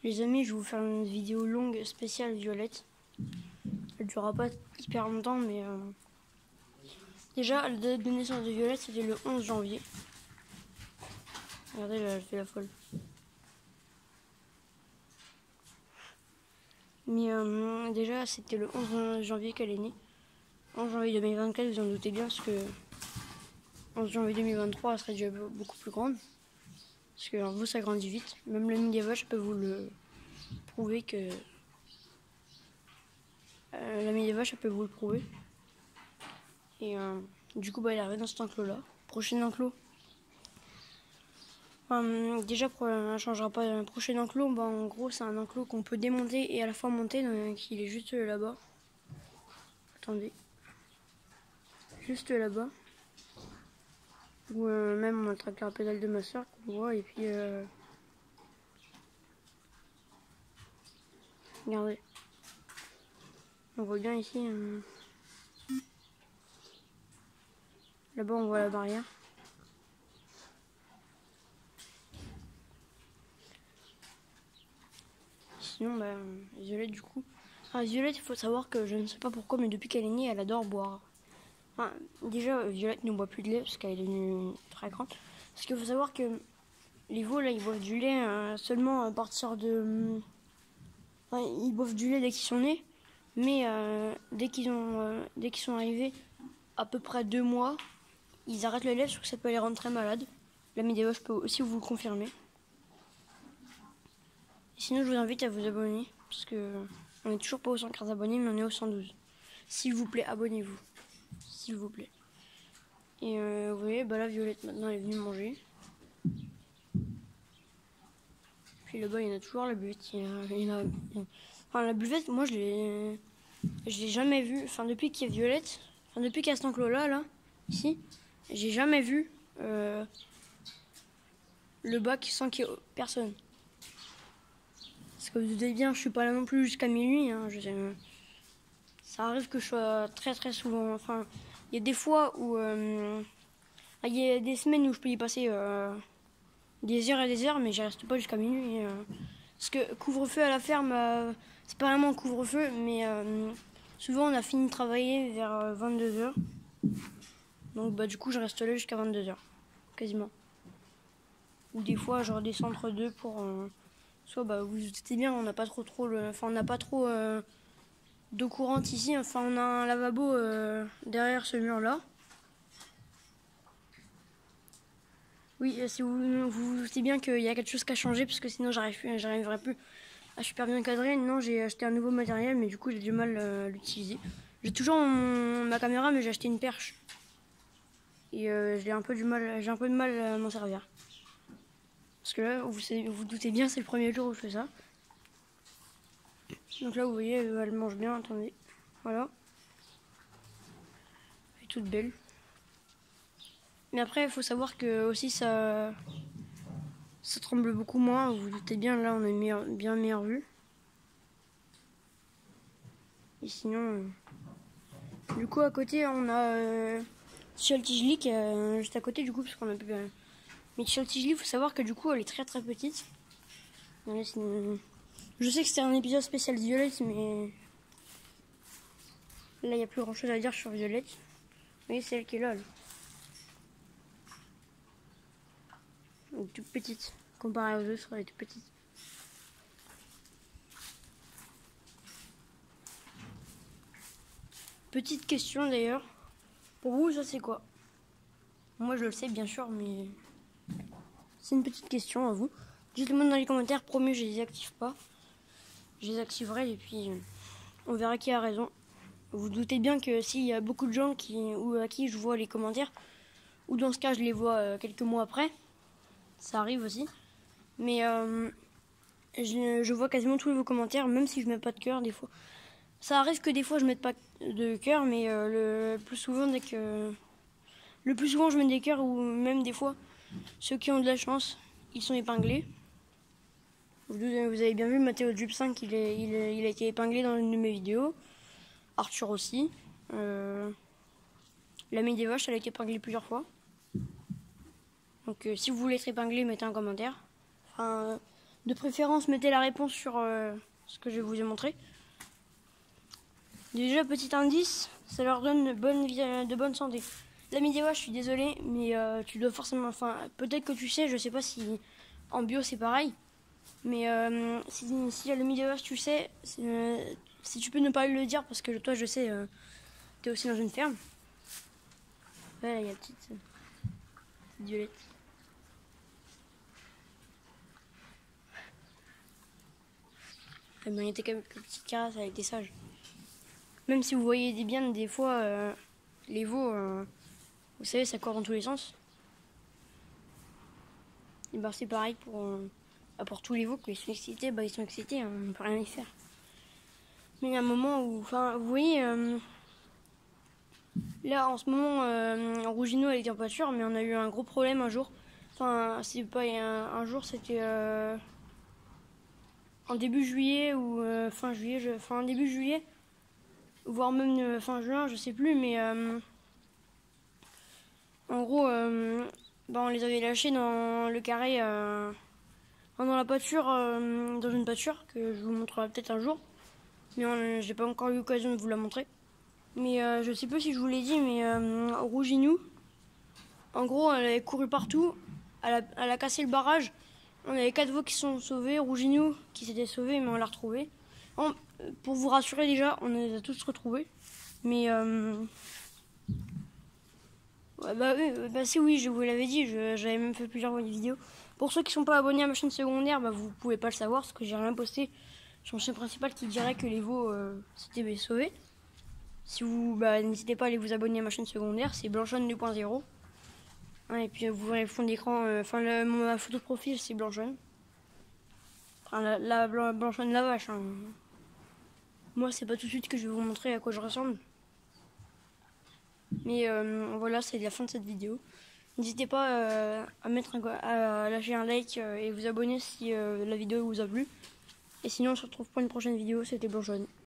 Les amis, je vais vous faire une vidéo longue spéciale Violette. Elle ne durera pas hyper longtemps, mais déjà, la date de naissance de Violette, c'était le 11 janvier. Regardez, là, elle fait la folle. Mais déjà, c'était le 11 janvier qu'elle est née. 11 janvier 2024, vous en doutez bien, parce que 11 janvier 2023, elle serait déjà beaucoup plus grande. Parce que vous, ça grandit vite. Même l'ami des vaches peut vous le prouver que... l'ami des vaches, elle peut vous le prouver. Et du coup, elle est arrivée dans cet enclos-là. Prochain enclos. Déjà, elle ne changera pas le prochain enclos. En gros, c'est un enclos qu'on peut démonter et à la fois monter. Donc, il est juste là-bas. Attendez. Juste là-bas. Ou même on a le tracteur à pédale de ma soeur qu'on voit. Et puis, regardez. On voit bien ici. Là-bas, on voit la barrière. Sinon, Violette, du coup. Violette, il faut savoir que je ne sais pas pourquoi, mais depuis qu'elle est née, elle adore boire. Déjà, Violette ne boit plus de lait parce qu'elle est devenue très grande. Parce qu'il faut savoir que les veaux, là, ils boivent du lait seulement à partir de... ils boivent du lait dès qu'ils sont nés. Mais dès qu'ils sont arrivés à peu près 2 mois, ils arrêtent le lait parce que ça peut les rendre très malades. L'ami des vaches peut aussi vous le confirmer. Et sinon, je vous invite à vous abonner parce que on n'est toujours pas aux 115 abonnés, mais on est aux 112. S'il vous plaît, abonnez-vous. S'il vous plaît. Et vous voyez, là, Violette, maintenant, elle est venue manger. Puis là-bas, il y en a toujours la buvette. La buvette, moi, je l'ai jamais vue. Enfin, depuis qu'il y a Violette, depuis qu'il y a cet enclos-là, ici, j'ai jamais vu le bac sans qu'il y ait personne. Parce que vous doutez bien, je suis pas là non plus jusqu'à minuit. Ça arrive que je sois très très souvent. Enfin, il y a des fois où... il y a des semaines où je peux y passer des heures et des heures, mais je reste pas jusqu'à minuit. Parce que couvre-feu à la ferme, c'est pas vraiment couvre-feu, mais souvent on a fini de travailler vers 22h. Donc du coup je reste là jusqu'à 22h, quasiment. Ou des fois je redescends entre deux pour... soit vous vous doutez bien, on n'a pas trop d'eau courante ici. Enfin on a un lavabo derrière ce mur là. Oui, si vous doutez bien qu'il y a quelque chose qui a changé, parce que sinon j'arriverai plus à super bien cadrer. Non, j'ai acheté un nouveau matériel, mais du coup j'ai du mal à l'utiliser. J'ai toujours ma caméra, mais j'ai acheté une perche. Et j'ai un peu de mal à m'en servir. Parce que là, vous doutez bien, c'est le premier jour où je fais ça. Donc là, vous voyez, elle mange bien, attendez. Voilà. Elle est toute belle. Mais après, il faut savoir que aussi ça tremble beaucoup moins. Vous vous doutez bien, là, on a une bien meilleure vue. Et sinon, du coup, à côté, on a Chaltigely qui est juste à côté, du coup, parce qu'on a pu... Mais Chaltigely, il faut savoir que du coup, elle est très très petite. Je sais que c'était un épisode spécial Violette, mais là, il n'y a plus grand chose à dire sur Violette. Vous voyez, c'est elle qui est là. Elle est toute petite. Comparée aux autres, elle est toute petite. Petite question d'ailleurs. Pour vous, ça c'est quoi? Moi, je le sais bien sûr, mais c'est une petite question à vous. Dites-le-moi dans les commentaires. Promis, je les active pas. Je les activerai et puis on verra qui a raison. Vous doutez bien que s'il y a beaucoup de gens à qui je vois les commentaires, ou dans ce cas je les vois quelques mois après, ça arrive aussi. Mais je vois quasiment tous vos commentaires, même si je mets pas de cœur des fois. Ça arrive que des fois je mette pas de cœur, mais le plus souvent je mets des cœurs, ou même des fois ceux qui ont de la chance, ils sont épinglés. Vous avez bien vu, Mathéo Jup 5, il a été épinglé dans une de mes vidéos. Arthur aussi. L'ami des vaches, elle a été épinglée plusieurs fois. Donc si vous voulez être épinglé, mettez un commentaire. Enfin, De préférence, mettez la réponse sur ce que je vous ai montré. Déjà, petit indice, ça leur donne de bonne santé. La Midéwa, je suis désolée, mais tu dois forcément... Enfin, peut-être que tu sais, je sais pas si en bio c'est pareil. Mais si la Midéwa, tu sais, si tu peux ne pas le dire, parce que toi, je sais, tu es aussi dans une ferme. Ouais, là, il y a la petite violette. Elle méritait quand même une petite carasse, elle était sage. Même si vous voyez des fois, les veaux, vous savez, ça court dans tous les sens. Et bah, c'est pareil pour tous les veaux, quand ils sont excités, bah, ils sont excités, on ne peut rien y faire. Mais il y a un moment où, enfin, vous voyez, là en ce moment, Rougineau elle était en pâture, mais on a eu un gros problème un jour. Enfin, c'est pas un jour, c'était en début juillet ou fin juillet, enfin début juillet, voire même fin juin, je sais plus, mais en gros, bah, on les avait lâchés dans le carré, dans la pâture, dans une pâture que je vous montrerai peut-être un jour, mais j'ai pas encore eu l'occasion de vous la montrer. Mais je sais pas si je vous l'ai dit, mais Rouginou, en gros, elle avait couru partout, elle a cassé le barrage. On avait 4 veaux qui sont sauvés, Rouginou qui s'était sauvé, mais on l'a retrouvé. Pour vous rassurer déjà, on les a tous retrouvés. Mais ouais, bah si oui, je vous l'avais dit, j'avais même fait plusieurs vidéos. Pour ceux qui sont pas abonnés à ma chaîne secondaire, bah vous pouvez pas le savoir parce que j'ai rien posté sur ma chaîne principale qui dirait que les veaux s'étaient sauvés. Si vous, bah, n'hésitez pas à aller vous abonner à ma chaîne secondaire, c'est Blanchonne 2.0. Hein, et puis vous verrez le fond d'écran, ma photo de profil c'est Blanchonne. Enfin la Blanchonne la vache. Hein. Moi c'est pas tout de suite que je vais vous montrer à quoi je ressemble. Mais voilà, c'est la fin de cette vidéo. N'hésitez pas à lâcher un like et vous abonner si la vidéo vous a plu. Et sinon on se retrouve pour une prochaine vidéo, c'était Blanchonne.